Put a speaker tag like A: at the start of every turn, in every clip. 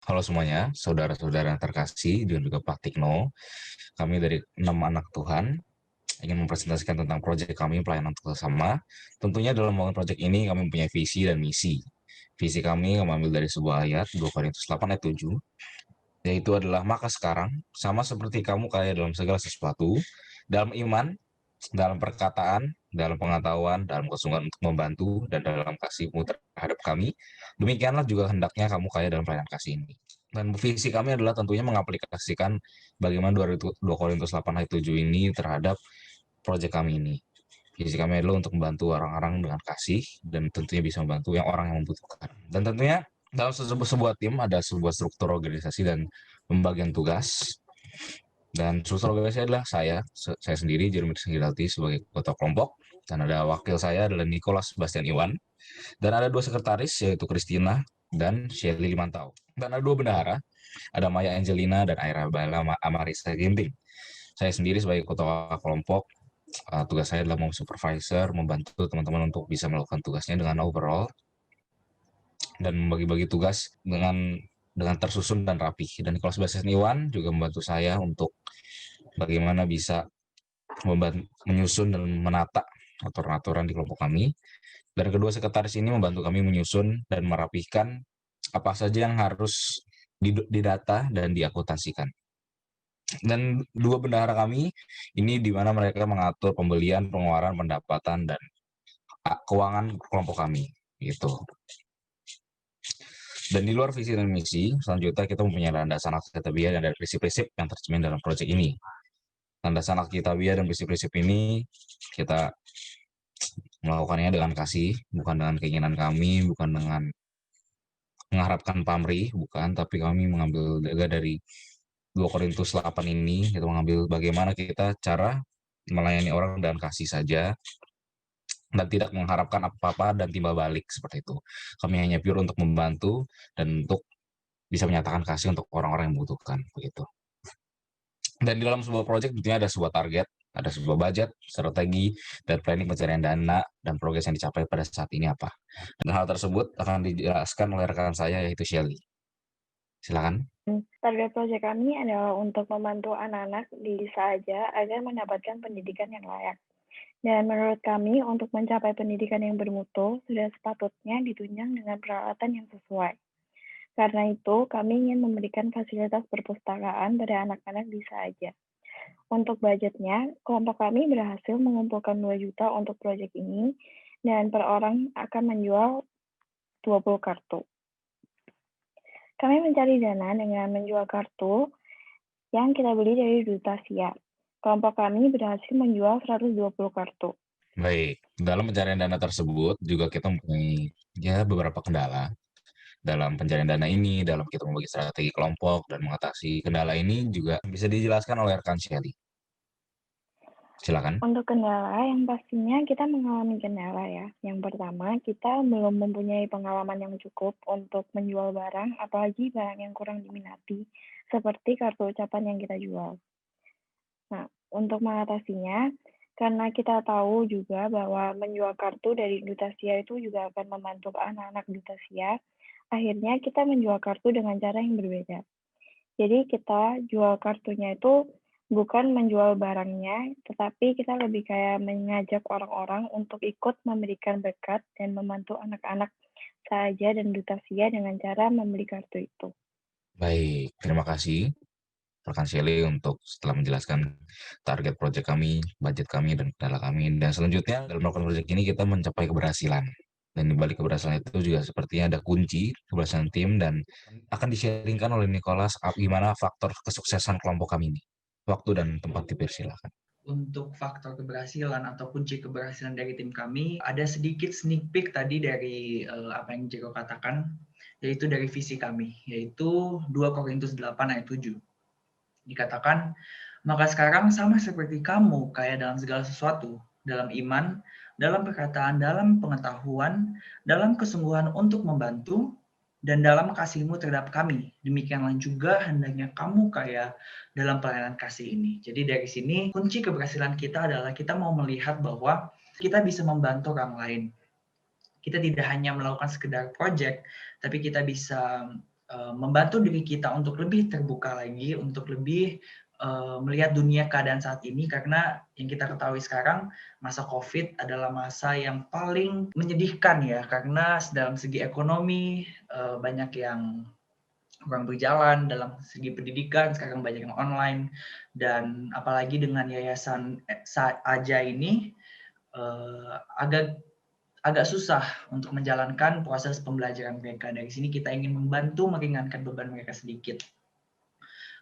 A: Halo semuanya, saudara-saudara yang terkasih dan juga Pak Tikno. Kami dari 6 anak Tuhan ingin mempresentasikan tentang proyek kami pelayanan bersama. Tentunya dalam membangun proyek ini kami mempunyai visi dan misi. Visi kami mengambil dari sebuah ayat 2 Korintus 8 ayat 7, yaitu adalah maka sekarang sama seperti kamu kaya dalam segala sesuatu, dalam iman, dalam perkataan, dalam pengetahuan, dalam kesungguhan untuk membantu, dan dalam kasihmu terhadap kami, demikianlah juga hendaknya kamu kaya dalam pelayanan kasih ini. Dan visi kami adalah tentunya mengaplikasikan bagaimana 2 Korintus 8 ayat 7 ini terhadap proyek kami ini. Visi kami adalah untuk membantu orang-orang dengan kasih dan tentunya bisa membantu yang orang yang membutuhkan. Dan tentunya dalam sebuah tim ada sebuah struktur organisasi dan pembagian tugas. Dan struktur organisasi adalah saya sendiri, Jeremy Sengiralti sebagai ketua kelompok. Dan ada wakil saya adalah Nicholas Bastian Iwan. Dan ada 2 sekretaris yaitu Christina dan Shelly Limantau. Dan ada 2 bendahara, ada Maya Angelina dan Aira Bala Amarisa Ginting. Saya sendiri sebagai ketua kelompok, tugas saya adalah supervisor, membantu teman-teman untuk bisa melakukan tugasnya dengan overall dan membagi-bagi tugas dengan tersusun dan rapi. Dan Nicholas Bastian Iwan juga membantu saya untuk bagaimana bisa menyusun dan menata aturan-aturan di kelompok kami. Dan kedua sekretaris ini membantu kami menyusun dan merapihkan apa saja yang harus didata dan diakuntansikan. Dan 2 bendahara kami ini di mana mereka mengatur pembelian, pengeluaran, pendapatan, dan keuangan kelompok kami gitu. Dan di luar visi dan misi, selanjutnya kita mempunyai landasan aktivitas dan prinsip-prinsip yang tercermin dalam proyek ini. Landasan aktivitas dan prinsip-prinsip ini kita melakukannya dengan kasih, bukan dengan keinginan kami, bukan dengan mengharapkan pamrih, bukan, tapi kami mengambil dari 2 Korintus 8 ini, kita mengambil bagaimana kita cara melayani orang dan kasih saja, dan tidak mengharapkan apa-apa dan timbal balik seperti itu. Kami hanya pure untuk membantu dan untuk bisa menyatakan kasih untuk orang-orang yang membutuhkan begitu. Dan di dalam sebuah proyek tentunya ada sebuah target, ada sebuah budget, strategi, dan planning pencarian dana dan progres yang dicapai pada saat ini apa. Dan hal tersebut akan dijelaskan oleh rekan saya yaitu Shelly. Silakan.
B: Target proyek kami adalah untuk membantu anak-anak di saja agar mendapatkan pendidikan yang layak. Dan menurut kami, untuk mencapai pendidikan yang bermutu, sudah sepatutnya ditunjang dengan peralatan yang sesuai. Karena itu, kami ingin memberikan fasilitas perpustakaan pada anak-anak di saja. Untuk budgetnya, kelompok kami berhasil mengumpulkan 2 juta untuk proyek ini, dan per orang akan menjual 20 kartu. Kami mencari dana dengan menjual kartu yang kita beli dari Duta Sia. Kelompok kami berhasil menjual 120 kartu.
A: Baik, dalam pencarian dana tersebut juga kita mempunyai beberapa kendala dalam pencarian dana ini, dalam kita membagi strategi kelompok dan mengatasi kendala ini juga bisa dijelaskan oleh rekan Shelly. Silakan.
B: Untuk kendala, yang pastinya kita mengalami kendala ya. Yang pertama, kita belum mempunyai pengalaman yang cukup untuk menjual barang, apalagi barang yang kurang diminati, seperti kartu ucapan yang kita jual. Nah, untuk mengatasinya, karena kita tahu juga bahwa menjual kartu dari Duta Sia itu juga akan membantu anak-anak Duta Sia, akhirnya kita menjual kartu dengan cara yang berbeda. Jadi kita jual kartunya itu bukan menjual barangnya, tetapi kita lebih kayak mengajak orang-orang untuk ikut memberikan berkat dan membantu anak-anak saja dan Duta Sia dengan cara membeli kartu itu.
A: Baik, terima kasih rekan Shelly untuk setelah menjelaskan target proyek kami, budget kami, dan kendala kami. Dan selanjutnya dalam melakukan proyek ini kita mencapai keberhasilan. Dan di balik keberhasilan itu juga sepertinya ada kunci keberhasilan tim dan akan di-sharingkan oleh Nicholas gimana faktor kesuksesan kelompok kami ini. Waktu dan tempat dipersilakan.
C: Untuk faktor keberhasilan atau kunci keberhasilan dari tim kami, ada sedikit sneak peek tadi dari apa yang Jero katakan, yaitu dari visi kami, yaitu 2 Korintus 8 ayat 7. Dikatakan, maka sekarang sama seperti kamu kaya dalam segala sesuatu, dalam iman, dalam perkataan, dalam pengetahuan, dalam kesungguhan untuk membantu, dan dalam kasihmu terhadap kami. Demikianlah juga hendaknya kamu kaya dalam pelayanan kasih ini. Jadi dari sini kunci keberhasilan kita adalah kita mau melihat bahwa kita bisa membantu orang lain. Kita tidak hanya melakukan sekedar project, tapi kita bisa membantu diri kita untuk lebih terbuka lagi, untuk lebih melihat dunia keadaan saat ini, karena yang kita ketahui sekarang masa COVID adalah masa yang paling menyedihkan ya, karena dalam segi ekonomi banyak yang kurang berjalan, dalam segi pendidikan sekarang banyak yang online, dan apalagi dengan yayasan Aja ini agak susah untuk menjalankan proses pembelajaran mereka. Dari sini kita ingin membantu meringankan beban mereka sedikit.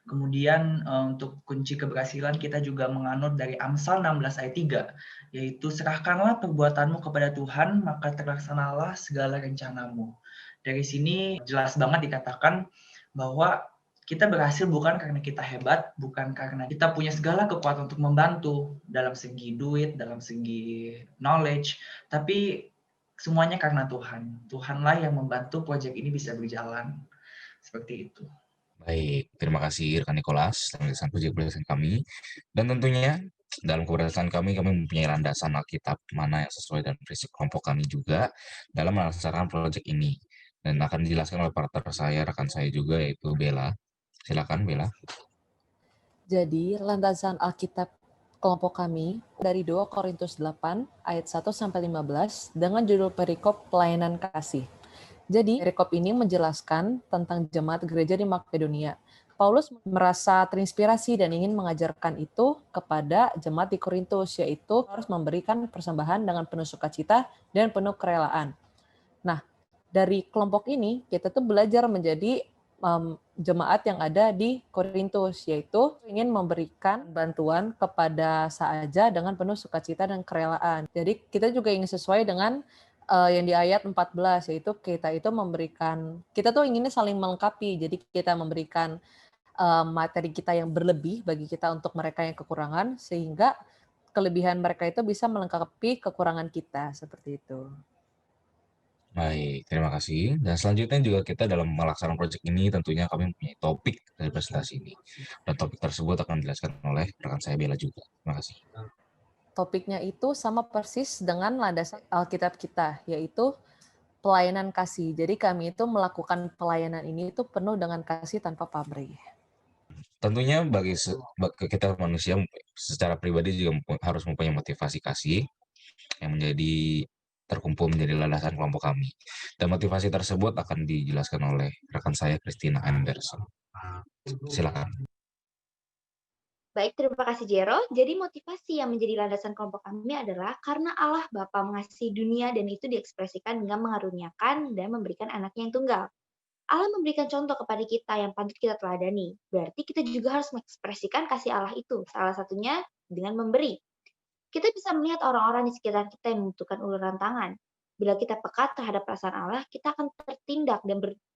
C: Kemudian untuk kunci keberhasilan kita juga menganut dari Amsal 16 ayat 3, yaitu serahkanlah perbuatanmu kepada Tuhan, maka terlaksanalah segala rencanamu. Dari sini jelas banget dikatakan bahwa kita berhasil bukan karena kita hebat, bukan karena kita punya segala kekuatan untuk membantu dalam segi duit, dalam segi knowledge, tapi semuanya karena Tuhan. Tuhanlah yang membantu proyek ini bisa berjalan. Seperti itu.
A: Baik, terima kasih rekan Nicholas dalam penjelasan kami. Dan tentunya dalam keberhasilan kami mempunyai landasan Alkitab mana yang sesuai dengan prinsip kelompok kami juga dalam melaksanakan proyek ini. Dan akan dijelaskan oleh partner saya, rekan saya juga, yaitu Bella. Silakan Bella.
D: Jadi, landasan Alkitab kelompok kami dari 2 Korintus 8 ayat 1-15 dengan judul perikop pelayanan kasih. Jadi, perikop ini menjelaskan tentang jemaat gereja di Makedonia. Paulus merasa terinspirasi dan ingin mengajarkan itu kepada jemaat di Korintus, yaitu harus memberikan persembahan dengan penuh sukacita dan penuh kerelaan. Nah, dari kelompok ini kita tuh belajar menjadi jemaat yang ada di Korintus, yaitu ingin memberikan bantuan kepada Saaja dengan penuh sukacita dan kerelaan. Jadi kita juga ingin sesuai dengan yang di ayat 14, yaitu kita itu memberikan, kita tuh inginnya saling melengkapi, jadi kita memberikan materi kita yang berlebih bagi kita untuk mereka yang kekurangan, sehingga kelebihan mereka itu bisa melengkapi kekurangan kita, seperti itu.
A: Baik, terima kasih. Dan selanjutnya juga kita dalam melaksanakan proyek ini tentunya kami mempunyai topik dari presentasi ini. Dan topik tersebut akan dijelaskan oleh rekan saya Bella juga. Terima kasih.
D: Topiknya itu sama persis dengan landasan Alkitab kita, yaitu pelayanan kasih. Jadi kami itu melakukan pelayanan ini itu penuh dengan kasih tanpa pamrih.
A: Tentunya bagi kita manusia secara pribadi juga harus mempunyai motivasi kasih yang menjadi terkumpul menjadi landasan kelompok kami. Dan motivasi tersebut akan dijelaskan oleh rekan saya Christina Anderson. Silakan.
E: Baik, terima kasih Jero. Jadi motivasi yang menjadi landasan kelompok kami adalah karena Allah Bapa mengasihi dunia dan itu diekspresikan dengan mengaruniakan dan memberikan anaknya yang tunggal. Allah memberikan contoh kepada kita yang patut kita teladani. Berarti kita juga harus mengekspresikan kasih Allah itu. Salah satunya dengan memberi. Kita bisa melihat orang-orang di sekitar kita yang membutuhkan uluran tangan. Bila kita peka terhadap perasaan Allah, kita akan tertindak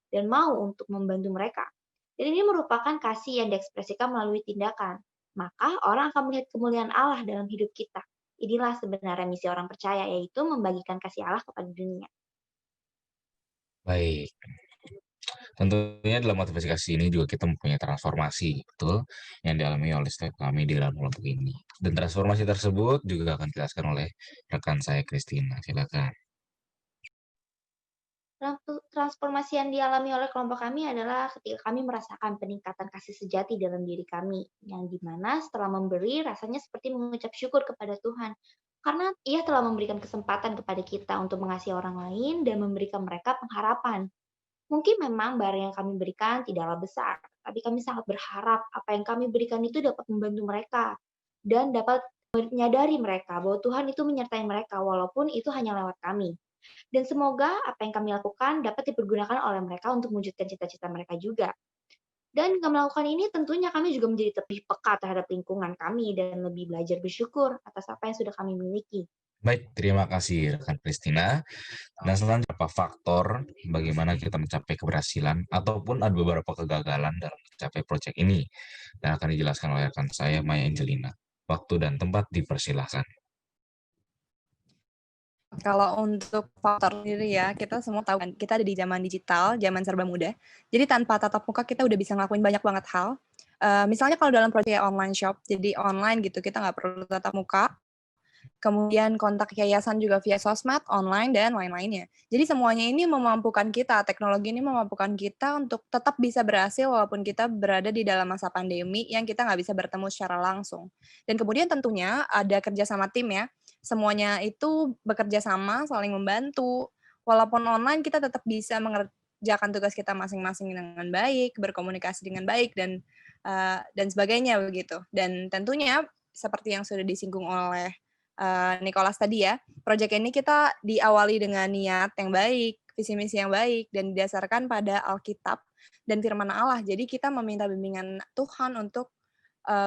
E: dan mau untuk membantu mereka. Dan ini merupakan kasih yang diekspresikan melalui tindakan. Maka orang akan melihat kemuliaan Allah dalam hidup kita. Inilah sebenarnya misi orang percaya, yaitu membagikan kasih Allah kepada dunia.
A: Baik. Tentunya dalam motivasi kasih ini juga kita mempunyai transformasi, betul, yang dialami oleh setiap kami di dalam kelompok ini. Dan transformasi tersebut juga akan dijelaskan oleh rekan saya Christina. Silakan.
E: Transformasi yang dialami oleh kelompok kami adalah ketika kami merasakan peningkatan kasih sejati dalam diri kami, yang dimana setelah memberi rasanya seperti mengucap syukur kepada Tuhan, karena Ia telah memberikan kesempatan kepada kita untuk mengasihi orang lain dan memberikan mereka pengharapan. Mungkin memang barang yang kami berikan tidaklah besar, tapi kami sangat berharap apa yang kami berikan itu dapat membantu mereka dan dapat menyadari mereka bahwa Tuhan itu menyertai mereka walaupun itu hanya lewat kami. Dan semoga apa yang kami lakukan dapat dipergunakan oleh mereka untuk mewujudkan cita-cita mereka juga. Dan dengan melakukan ini tentunya kami juga menjadi lebih peka terhadap lingkungan kami dan lebih belajar bersyukur atas apa yang sudah kami miliki.
A: Baik, terima kasih rekan Christina. Dan selanjutnya apa faktor bagaimana kita mencapai keberhasilan ataupun ada beberapa kegagalan dalam mencapai proyek ini. Dan akan dijelaskan oleh rekan saya Maya Angelina. Waktu dan tempat dipersilahkan.
F: Kalau untuk faktor sendiri ya, kita semua tahu kan, kita ada di zaman digital, zaman serba mudah. Jadi tanpa tatap muka kita udah bisa ngelakuin banyak banget hal. Misalnya kalau dalam proyek online shop, jadi online gitu, kita nggak perlu tatap muka. kemudian kontak yayasan juga via sosmed, online, dan lain-lainnya. Jadi semuanya ini memampukan kita, teknologi ini memampukan kita untuk tetap bisa berhasil walaupun kita berada di dalam masa pandemi yang kita nggak bisa bertemu secara langsung. Dan kemudian tentunya ada kerjasama tim ya, semuanya itu bekerja sama, saling membantu. Walaupun online kita tetap bisa mengerjakan tugas kita masing-masing dengan baik, berkomunikasi dengan baik, dan sebagainya begitu. Dan tentunya seperti yang sudah disinggung oleh Nicholas tadi ya, proyek ini kita diawali dengan niat yang baik, visi misi yang baik, dan didasarkan pada Alkitab dan firman Allah. Jadi kita meminta bimbingan Tuhan untuk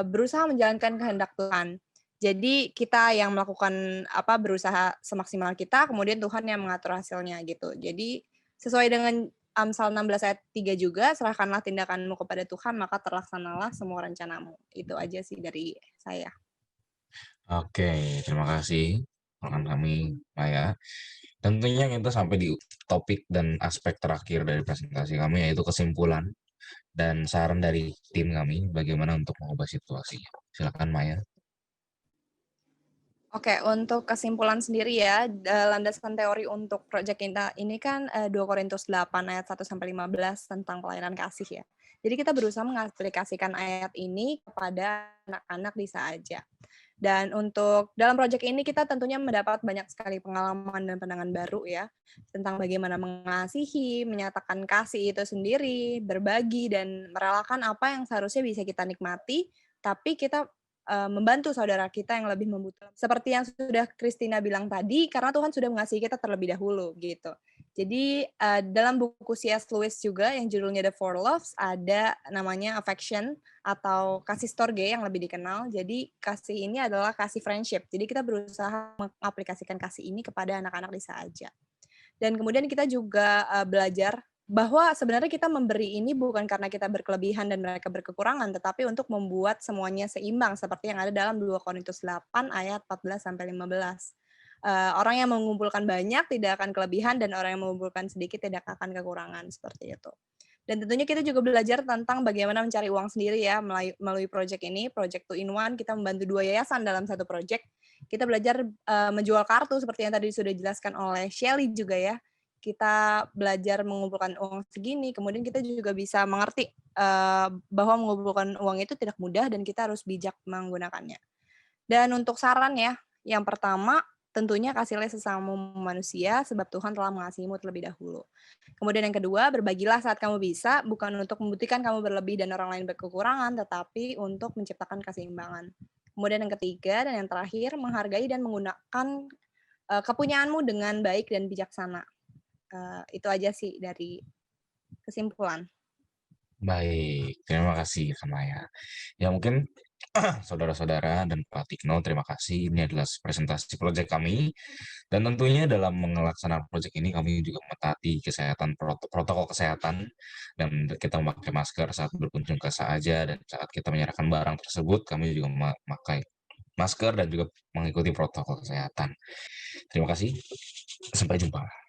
F: berusaha menjalankan kehendak Tuhan. Jadi kita yang melakukan berusaha semaksimal kita, kemudian Tuhan yang mengatur hasilnya gitu. Jadi sesuai dengan Amsal 16 ayat 3 juga, serahkanlah tindakanmu kepada Tuhan, maka terlaksanalah semua rencanamu. Itu aja sih dari saya.
A: Oke, terima kasih rekan kami, Maya. Tentunya kita sampai di topik dan aspek terakhir dari presentasi kami, yaitu kesimpulan dan saran dari tim kami bagaimana untuk mengubah situasi. Silakan, Maya.
F: Oke, untuk kesimpulan sendiri ya, landasan teori untuk proyek kita ini kan 2 Korintus 8 ayat 1-15 tentang pelayanan kasih ya. Jadi kita berusaha mengaplikasikan ayat ini kepada anak-anak di Saaja. Dan untuk dalam proyek ini kita tentunya mendapat banyak sekali pengalaman dan pandangan baru ya, tentang bagaimana mengasihi, menyatakan kasih itu sendiri, berbagi, dan merelakan apa yang seharusnya bisa kita nikmati, tapi kita membantu saudara kita yang lebih membutuhkan. Seperti yang sudah Christina bilang tadi, karena Tuhan sudah mengasihi kita terlebih dahulu gitu. Jadi dalam buku C.S. Lewis juga yang judulnya The Four Loves ada namanya affection atau kasih storge yang lebih dikenal. Jadi kasih ini adalah kasih friendship. Jadi kita berusaha mengaplikasikan kasih ini kepada anak-anak di Saaja. Dan kemudian kita juga belajar bahwa sebenarnya kita memberi ini bukan karena kita berkelebihan dan mereka berkekurangan, tetapi untuk membuat semuanya seimbang seperti yang ada dalam 2 Korintus 8 ayat 14-15. Orang yang mengumpulkan banyak tidak akan kelebihan dan orang yang mengumpulkan sedikit tidak akan kekurangan, seperti itu. Dan tentunya kita juga belajar tentang bagaimana mencari uang sendiri ya melalui proyek ini, Project 2-in-1, kita membantu 2 yayasan dalam satu proyek. Kita belajar menjual kartu seperti yang tadi sudah dijelaskan oleh Shelly juga ya. Kita belajar mengumpulkan uang segini, kemudian kita juga bisa mengerti bahwa mengumpulkan uang itu tidak mudah dan kita harus bijak menggunakannya. Dan untuk saran ya, yang pertama tentunya kasihlah sesama manusia sebab Tuhan telah mengasihimu terlebih dahulu. Kemudian yang kedua, berbagilah saat kamu bisa, bukan untuk membuktikan kamu berlebih dan orang lain berkekurangan, tetapi untuk menciptakan keseimbangan. Kemudian yang ketiga dan yang terakhir, menghargai dan menggunakan kepunyaanmu dengan baik dan bijaksana. Itu aja sih dari kesimpulan.
A: Baik, terima kasih Kak Maya. Ya mungkin saudara-saudara dan Pak Tikno, terima kasih. Ini adalah presentasi proyek kami. Dan tentunya dalam melaksanakan proyek ini kami juga mentaati kesehatan protokol kesehatan dan kita memakai masker saat berkunjung ke Saaja dan saat kita menyerahkan barang tersebut kami juga memakai masker dan juga mengikuti protokol kesehatan. Terima kasih. Sampai jumpa.